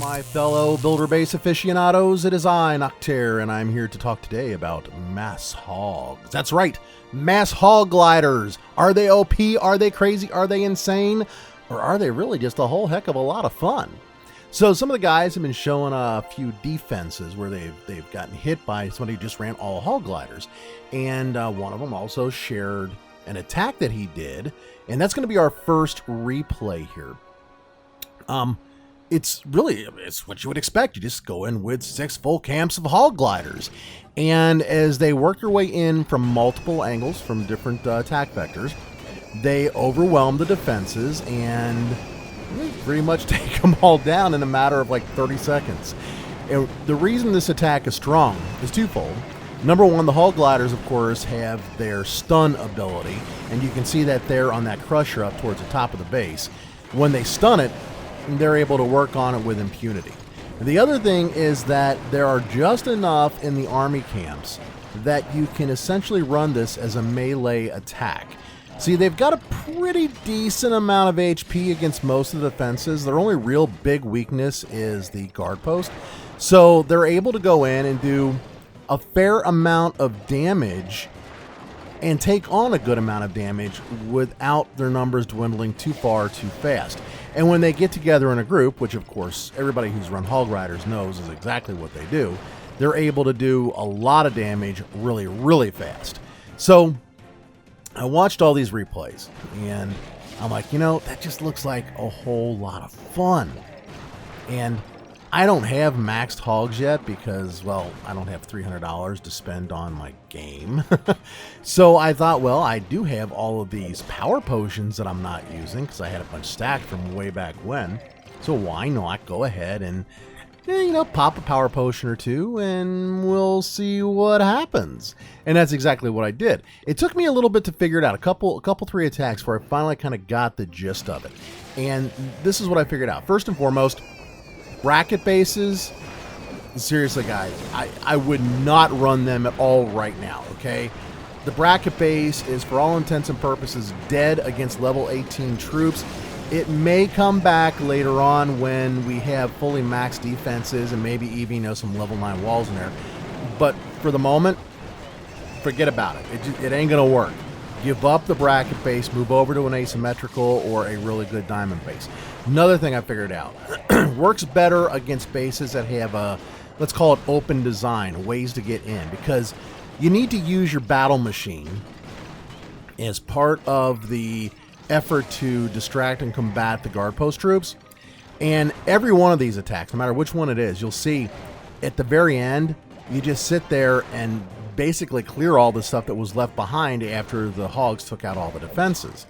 My fellow builder base aficionados, it is I, Noctaire, and I'm here to talk today about mass hogs. That's right, mass hog gliders. Are they OP? Are they crazy? Are they insane? Or are they really just a whole heck of a lot of fun? So some of the guys have been showing a few defenses where they've gotten hit by somebody who just ran all hog gliders. And one of them also shared an attack that he did. And that's going to be our first replay here. It's what you would expect. You just go in with 6 full camps of hog gliders. And as they work their way in from multiple angles, from different attack vectors, they overwhelm the defenses and pretty much take them all down in a matter of like 30 seconds. And the reason this attack is strong is twofold. Number one, the hog gliders, of course, have their stun ability. And you can see that there on that crusher up towards the top of the base. When they stun it, they're able to work on it with impunity. The other thing is that there are just enough in the army camps that you can essentially run this as a melee attack. See, they've got a pretty decent amount of HP against most of the defenses. Their only real big weakness is the guard post. So they're able to go in and do a fair amount of damage and take on a good amount of damage without their numbers dwindling too far too fast. And when they get together in a group, which of course everybody who's run Hog Riders knows is exactly what they do, they're able to do a lot of damage really, really fast. So I watched all these replays and I'm like, that just looks like a whole lot of fun. And I don't have maxed hogs yet because, well, I don't have $300 to spend on my game. So I thought, well, I do have all of these power potions that I'm not using because I had a bunch stacked from way back when. So why not go ahead and, pop a power potion or two and we'll see what happens. And that's exactly what I did. It took me a little bit to figure it out, a couple 3 attacks where I finally kind of got the gist of it. And this is what I figured out. First and foremost, bracket bases, seriously guys, I would not run them at all right now, okay? The bracket base is for all intents and purposes dead against level 18 troops. It may come back later on when we have fully maxed defenses and maybe even some level 9 walls in there. But for the moment, forget about it. It ain't gonna work. Give up the bracket base, move over to an asymmetrical or a really good diamond base. Another thing I figured out, works better against bases that have a, let's call it open design, ways to get in, because you need to use your battle machine as part of the effort to distract and combat the guard post troops. And every one of these attacks, no matter which one it is, you'll see at the very end, you just sit there and basically clear all the stuff that was left behind after the hogs took out all the defenses.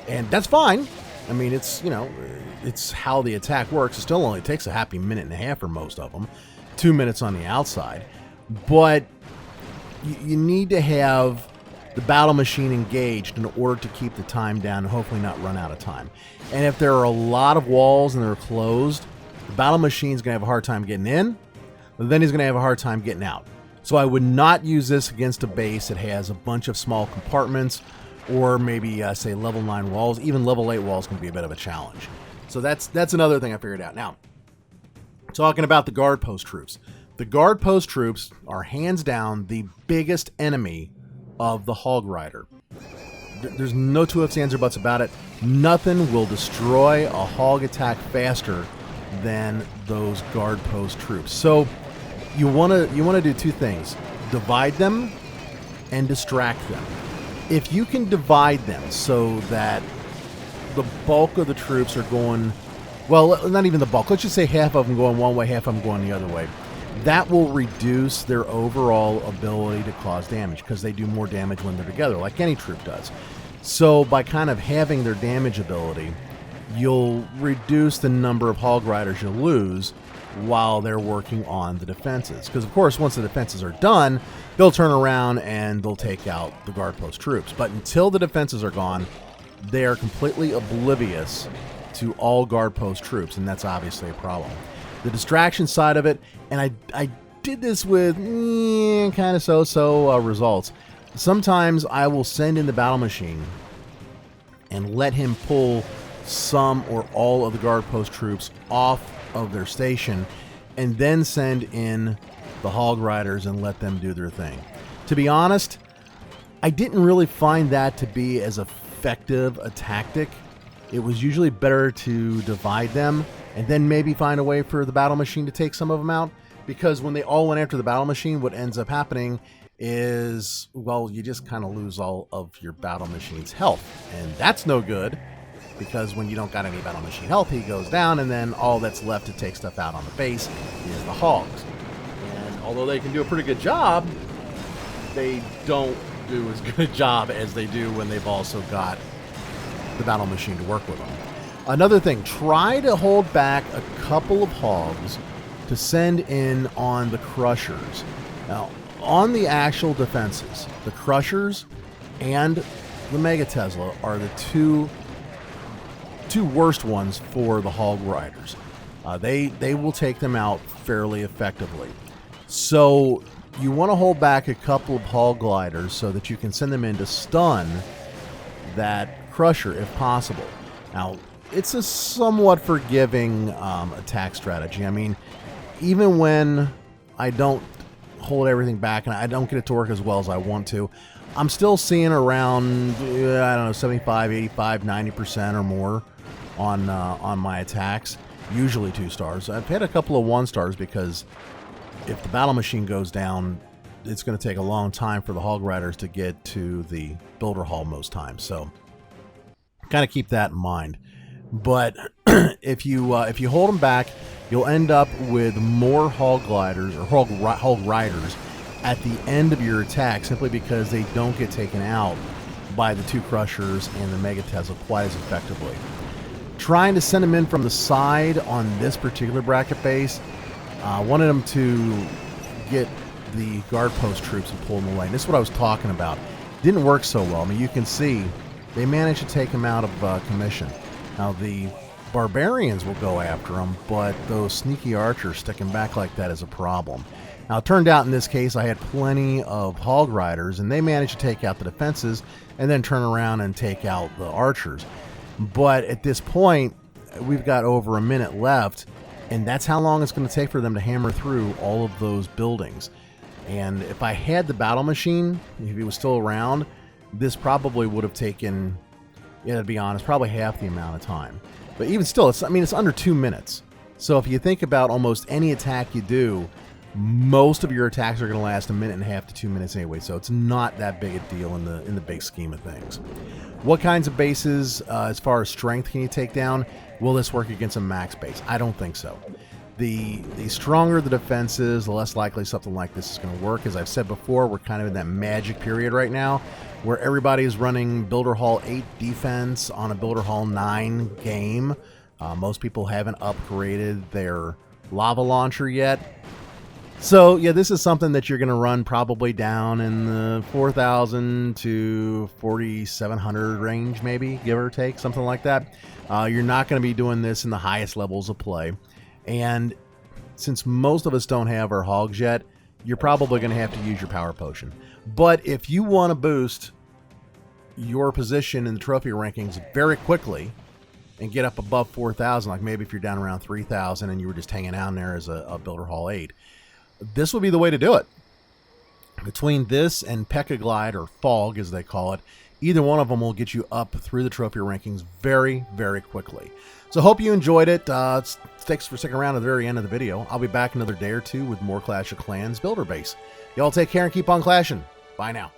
And that's fine. I mean, it's how the attack works. It still only takes a happy minute and a half for most of them, 2 minutes on the outside. But you need to have the battle machine engaged in order to keep the time down and hopefully not run out of time. And if there are a lot of walls and they're closed, the battle machine's going to have a hard time getting in, but then he's going to have a hard time getting out. So I would not use this against a base that has a bunch of small compartments or maybe, say, level 9 walls. Even level 8 walls can be a bit of a challenge. So that's another thing I figured out. Now, talking about the guard post troops. The guard post troops are hands down the biggest enemy of the Hog Rider. There's no two ifs, ands, or buts about it. Nothing will destroy a hog attack faster than those guard post troops. So you want to do 2 things. Divide them and distract them. If you can divide them so that the bulk of the troops are going, well, not even the bulk, let's just say half of them going one way, half of them going the other way, that will reduce their overall ability to cause damage because they do more damage when they're together, like any troop does. So by kind of having their damage ability, you'll reduce the number of hog riders you'll lose while they're working on the defenses. Because, of course, once the defenses are done, they'll turn around and they'll take out the guard post troops. But until the defenses are gone, they are completely oblivious to all guard post troops, and that's obviously a problem. The distraction side of it, and I did this with kind of so-so results. Sometimes I will send in the battle machine and let him pull some or all of the guard post troops off of their station and then send in the Hog Riders and let them do their thing. To be honest, I didn't really find that to be as effective a tactic. It was usually better to divide them and then maybe find a way for the battle machine to take some of them out, because when they all went after the battle machine, what ends up happening is, well, you just kind of lose all of your battle machine's health, and that's no good, because when you don't got any battle machine health, he goes down, and then all that's left to take stuff out on the base is the Hogs. And although they can do a pretty good job, they don't do as good a job as they do when they've also got the battle machine to work with them. Another thing, try to hold back a couple of Hogs to send in on the Crushers. Now, on the actual defenses, the Crushers and the Mega Tesla are the two worst ones for the Hog Riders. They will take them out fairly effectively. So you want to hold back a couple of Hog Gliders so that you can send them in to stun that Crusher if possible. Now, it's a somewhat forgiving attack strategy. I mean, even when I don't hold everything back and I don't get it to work as well as I want to, I'm still seeing around, I don't know, 75, 85, 90% or more on my attacks, usually 2 stars. I've had a couple of 1 stars because if the battle machine goes down, it's going to take a long time for the Hog Riders to get to the builder hall most times. So kind of keep that in mind. But if you hold them back, you'll end up with more Hog Gliders or Hog Riders at the end of your attack, simply because they don't get taken out by the 2 Crushers and the Mega Tesla quite as effectively. Trying to send them in from the side on this particular bracket base, wanted them to get the guard post troops and pull them away. And this is what I was talking about. Didn't work so well. I mean, you can see they managed to take them out of commission. Now, the barbarians will go after them, but those sneaky archers sticking back like that is a problem. Now, it turned out in this case I had plenty of Hog Riders, and they managed to take out the defenses and then turn around and take out the archers. But at this point, we've got over a minute left, and that's how long it's going to take for them to hammer through all of those buildings. And if I had the battle machine, if he was still around, this probably would have taken, to be honest, probably half the amount of time. But even still, it's under 2 minutes. So if you think about almost any attack you do, most of your attacks are going to last 1.5 to 2 minutes anyway. So it's not that big a deal in the big scheme of things. What kinds of bases, as far as strength, can you take down? Will this work against a max base? I don't think so. The stronger the defense is, the less likely something like this is going to work. As I've said before, we're kind of in that magic period right now where everybody's running Builder Hall 8 defense on a Builder Hall 9 game. Most people haven't upgraded their lava launcher yet. So, yeah, this is something that you're going to run probably down in the 4,000 to 4,700 range, maybe, give or take, something like that. You're not going to be doing this in the highest levels of play. And since most of us don't have our hogs yet, you're probably going to have to use your power potion. But if you want to boost your position in the trophy rankings very quickly and get up above 4,000, like maybe if you're down around 3,000 and you were just hanging out there as a Builder Hall 8, this will be the way to do it. Between this and Hog Glide, or Fog as they call it, either one of them will get you up through the trophy rankings very, very quickly. So hope you enjoyed it. Thanks for sticking around to the very end of the video. I'll be back another day or two with more Clash of Clans Builder Base. Y'all take care and keep on clashing. Bye now.